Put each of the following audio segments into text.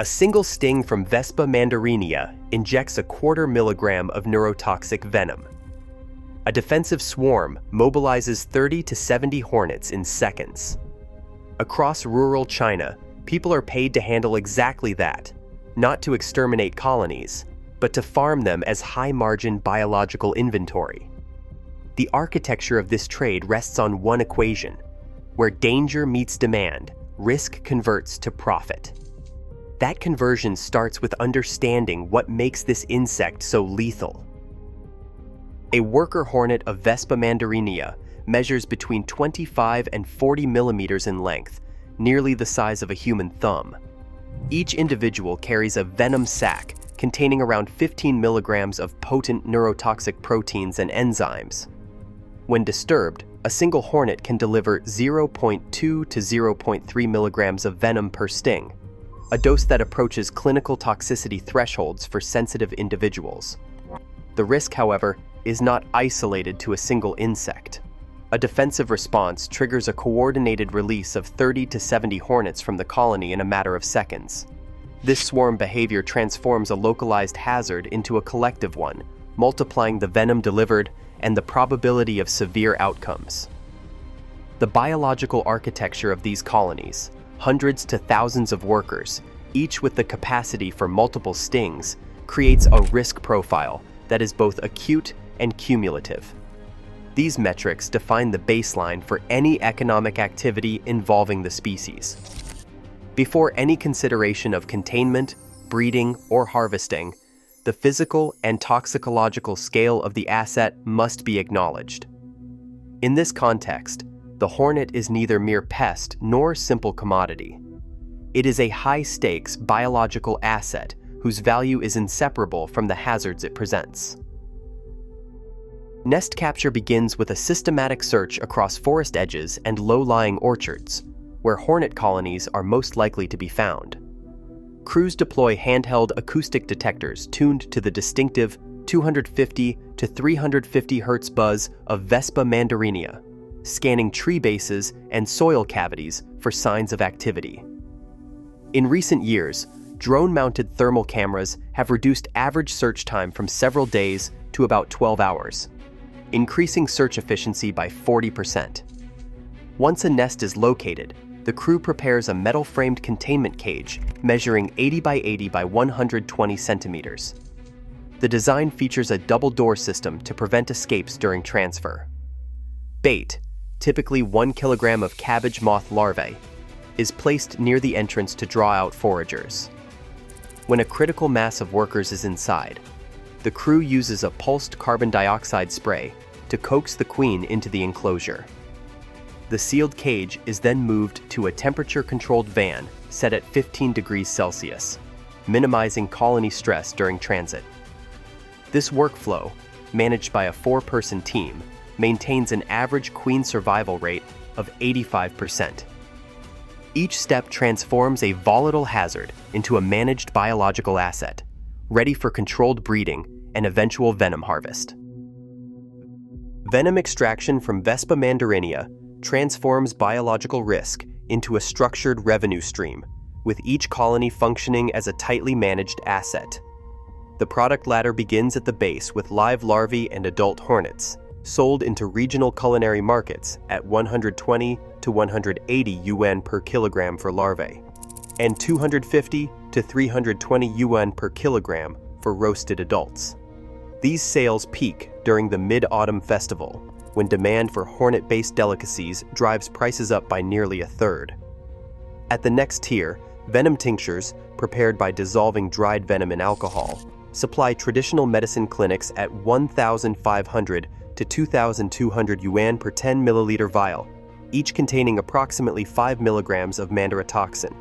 A single sting from Vespa mandarinia injects a 1/4 milligram of neurotoxic venom. A defensive swarm mobilizes 30 to 70 hornets in seconds. Across rural China, people are paid to handle exactly that, not to exterminate colonies, but to farm them as high-margin biological inventory. The architecture of this trade rests on one equation: where danger meets demand, risk converts to profit. That conversion starts with understanding what makes this insect so lethal. A worker hornet of Vespa mandarinia measures between 25 and 40 millimeters in length, nearly the size of a human thumb. Each individual carries a venom sac containing around 15 milligrams of potent neurotoxic proteins and enzymes. When disturbed, a single hornet can deliver 0.2 to 0.3 milligrams of venom per sting, a dose that approaches clinical toxicity thresholds for sensitive individuals. The risk, however, is not isolated to a single insect. A defensive response triggers a coordinated release of 30 to 70 hornets from the colony in a matter of seconds. This swarm behavior transforms a localized hazard into a collective one, multiplying the venom delivered and the probability of severe outcomes. The biological architecture of these colonies, hundreds to thousands of workers, each with the capacity for multiple stings, creates a risk profile that is both acute and cumulative. These metrics define the baseline for any economic activity involving the species. Before any consideration of containment, breeding, or harvesting, the physical and toxicological scale of the asset must be acknowledged. In this context, the hornet is neither mere pest nor simple commodity. It is a high-stakes biological asset whose value is inseparable from the hazards it presents. Nest capture begins with a systematic search across forest edges and low-lying orchards, where hornet colonies are most likely to be found. Crews deploy handheld acoustic detectors tuned to the distinctive 250 to 350 Hz buzz of Vespa mandarinia, scanning tree bases and soil cavities for signs of activity. In recent years, drone-mounted thermal cameras have reduced average search time from several days to about 12 hours, increasing search efficiency by 40%. Once a nest is located, the crew prepares a metal-framed containment cage measuring 80 by 80 by 120 centimeters. The design features a double-door system to prevent escapes during transfer. Bait, typically 1 kilogram of cabbage moth larvae, is placed near the entrance to draw out foragers. When a critical mass of workers is inside, the crew uses a pulsed carbon dioxide spray to coax the queen into the enclosure. The sealed cage is then moved to a temperature-controlled van set at 15 degrees Celsius, minimizing colony stress during transit. This workflow, managed by a 4-person team, maintains an average queen survival rate of 85%. Each step transforms a volatile hazard into a managed biological asset, ready for controlled breeding and eventual venom harvest. Venom extraction from Vespa mandarinia transforms biological risk into a structured revenue stream, with each colony functioning as a tightly managed asset. The product ladder begins at the base with live larvae and adult hornets, sold into regional culinary markets at 120 to 180 yuan per kilogram for larvae, and 250 to 320 yuan per kilogram for roasted adults. These sales peak during the Mid-Autumn Festival, when demand for hornet-based delicacies drives prices up by nearly a third. At the next tier, venom tinctures, prepared by dissolving dried venom in alcohol, supply traditional medicine clinics at 1,500 to 2,200 yuan per 10 milliliter vial, each containing approximately 5 milligrams of toxin.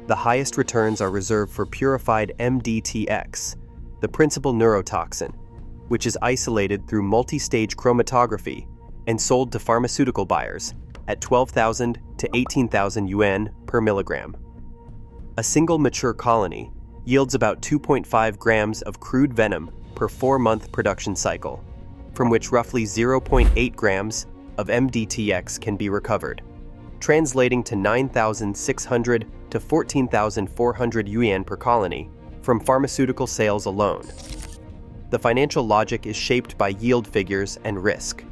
The highest returns are reserved for purified MDTX, the principal neurotoxin, which is isolated through multi-stage chromatography and sold to pharmaceutical buyers at 12,000 to 18,000 yuan per milligram. A single mature colony yields about 2.5 grams of crude venom per 4-month production cycle, from which roughly 0.8 grams of MDTX can be recovered, translating to 9,600 to 14,400 yuan per colony from pharmaceutical sales alone. The financial logic is shaped by yield figures and risk.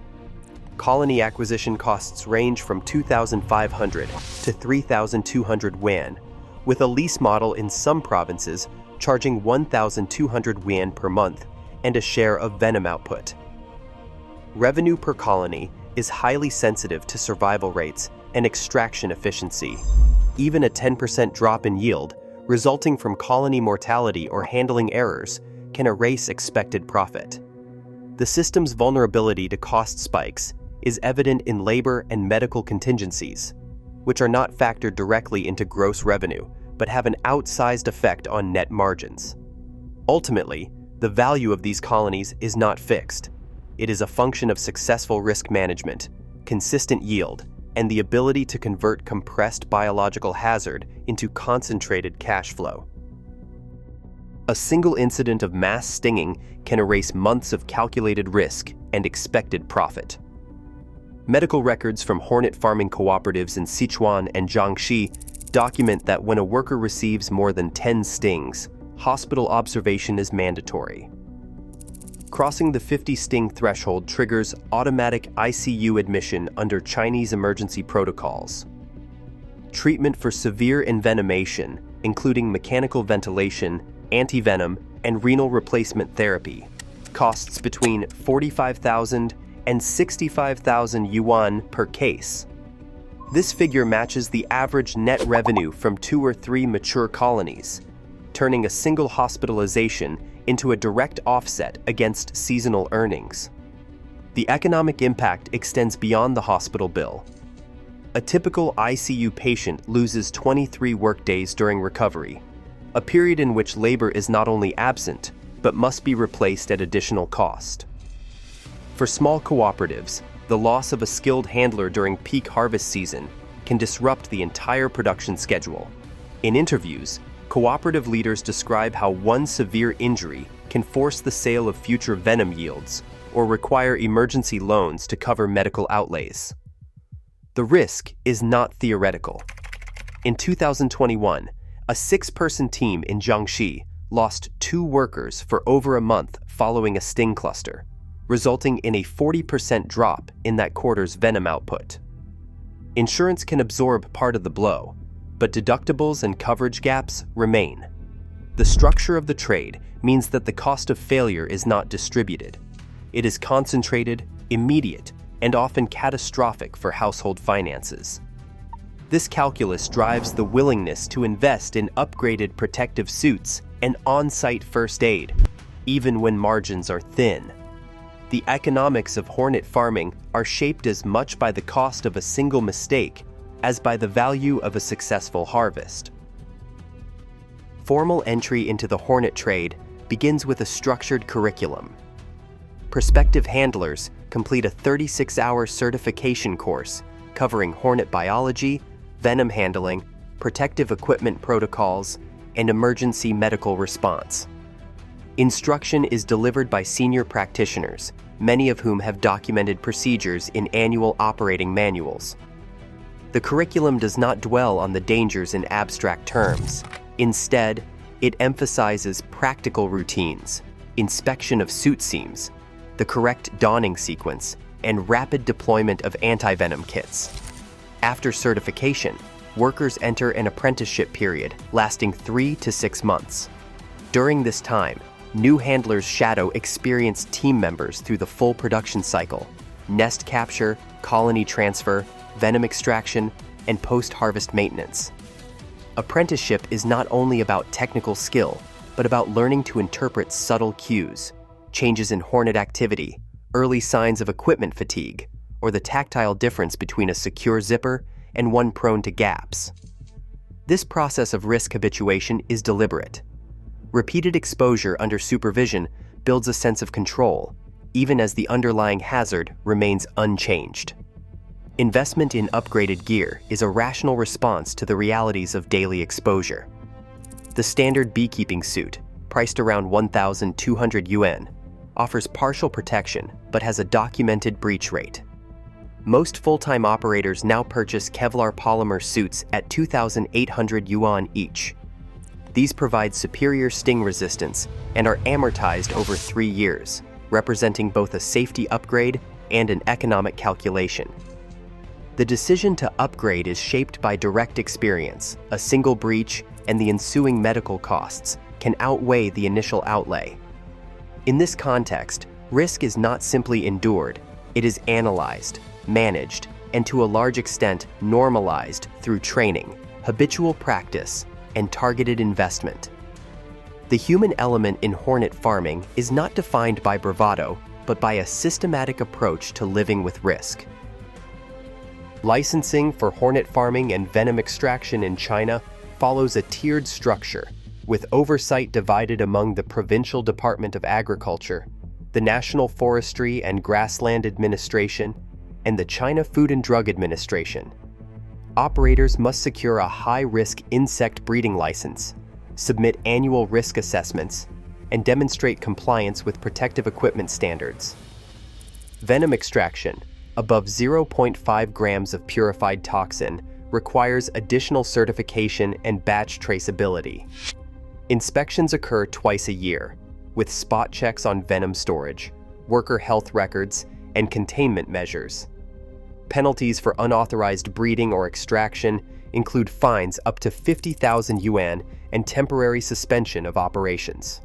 Colony acquisition costs range from 2,500 to 3,200 yuan, with a lease model in some provinces charging 1,200 yuan per month and a share of venom output. Revenue per colony is highly sensitive to survival rates and extraction efficiency. Even a 10% drop in yield, resulting from colony mortality or handling errors, can erase expected profit. The system's vulnerability to cost spikes is evident in labor and medical contingencies, which are not factored directly into gross revenue, but have an outsized effect on net margins. Ultimately, the value of these colonies is not fixed. It is a function of successful risk management, consistent yield, and the ability to convert compressed biological hazard into concentrated cash flow. A single incident of mass stinging can erase months of calculated risk and expected profit. Medical records from hornet farming cooperatives in Sichuan and Jiangxi document that when a worker receives more than 10 stings, hospital observation is mandatory. Crossing the 50 sting threshold triggers automatic ICU admission under Chinese emergency protocols. Treatment for severe envenomation, including mechanical ventilation, antivenom, and renal replacement therapy, costs between 45,000 and 65,000 yuan per case. This figure matches the average net revenue from 2 or 3 mature colonies, turning a single hospitalization into a direct offset against seasonal earnings. The economic impact extends beyond the hospital bill. A typical ICU patient loses 23 workdays during recovery, a period in which labor is not only absent, but must be replaced at additional cost. For small cooperatives, the loss of a skilled handler during peak harvest season can disrupt the entire production schedule. In interviews, cooperative leaders describe how one severe injury can force the sale of future venom yields or require emergency loans to cover medical outlays. The risk is not theoretical. In 2021, a 6-person team in Jiangxi lost 2 workers for over a month following a sting cluster, resulting in a 40% drop in that quarter's venom output. Insurance can absorb part of the blow, but deductibles and coverage gaps remain. The structure of the trade means that the cost of failure is not distributed. It is concentrated, immediate, and often catastrophic for household finances. This calculus drives the willingness to invest in upgraded protective suits and on-site first aid, even when margins are thin. The economics of hornet farming are shaped as much by the cost of a single mistake as by the value of a successful harvest. Formal entry into the hornet trade begins with a structured curriculum. Prospective handlers complete a 36-hour certification course covering hornet biology, venom handling, protective equipment protocols, and emergency medical response. Instruction is delivered by senior practitioners, many of whom have documented procedures in annual operating manuals. The curriculum does not dwell on the dangers in abstract terms. Instead, it emphasizes practical routines, inspection of suit seams, the correct donning sequence, and rapid deployment of antivenom kits. After certification, workers enter an apprenticeship period lasting 3 to 6 months. During this time, new handlers shadow experienced team members through the full production cycle: nest capture, colony transfer, venom extraction, and post-harvest maintenance. Apprenticeship is not only about technical skill, but about learning to interpret subtle cues, changes in hornet activity, early signs of equipment fatigue, or the tactile difference between a secure zipper and one prone to gaps. This process of risk habituation is deliberate. Repeated exposure under supervision builds a sense of control, even as the underlying hazard remains unchanged. Investment in upgraded gear is a rational response to the realities of daily exposure. The standard beekeeping suit, priced around 1,200 yuan, offers partial protection but has a documented breach rate. Most full-time operators now purchase Kevlar polymer suits at 2,800 yuan each. These provide superior sting resistance and are amortized over 3 years, representing both a safety upgrade and an economic calculation. The decision to upgrade is shaped by direct experience. A single breach and the ensuing medical costs can outweigh the initial outlay. In this context, risk is not simply endured, it is analyzed, managed, and to a large extent normalized through training, habitual practice, and targeted investment. The human element in hornet farming is not defined by bravado, but by a systematic approach to living with risk. Licensing for hornet farming and venom extraction in China follows a tiered structure, with oversight divided among the Provincial Department of Agriculture, the National Forestry and Grassland Administration, and the China Food and Drug Administration. Operators must secure a high-risk insect breeding license, submit annual risk assessments, and demonstrate compliance with protective equipment standards. Venom extraction, above 0.5 grams of purified toxin, requires additional certification and batch traceability. Inspections occur twice a year, with spot checks on venom storage, worker health records, and containment measures. Penalties for unauthorized breeding or extraction include fines up to 50,000 yuan and temporary suspension of operations.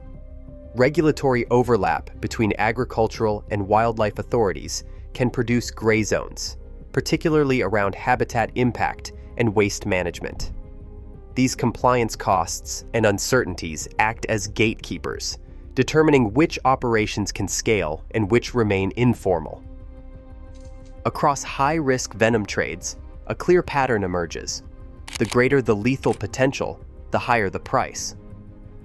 Regulatory overlap between agricultural and wildlife authorities can produce gray zones, particularly around habitat impact and waste management. These compliance costs and uncertainties act as gatekeepers, determining which operations can scale and which remain informal. Across high-risk venom trades, a clear pattern emerges. The greater the lethal potential, the higher the price.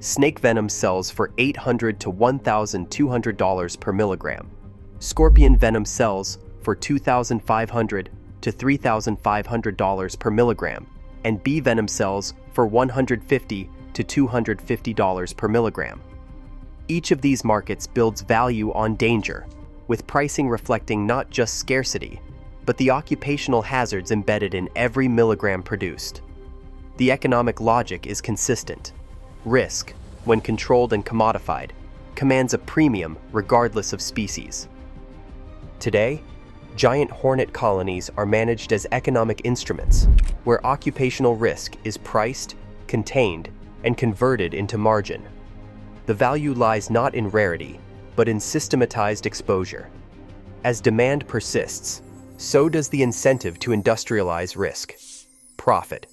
Snake venom sells for $800 to $1,200 per milligram. Scorpion venom sells for $2,500 to $3,500 per milligram, and bee venom sells for $150 to $250 per milligram. Each of these markets builds value on danger, with pricing reflecting not just scarcity, but the occupational hazards embedded in every milligram produced. The economic logic is consistent. Risk, when controlled and commodified, commands a premium regardless of species. Today, giant hornet colonies are managed as economic instruments, where occupational risk is priced, contained, and converted into margin. The value lies not in rarity, but in systematized exposure. As demand persists, so does the incentive to industrialize risk. Profit.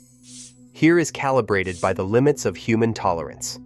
Here is calibrated by the limits of human tolerance.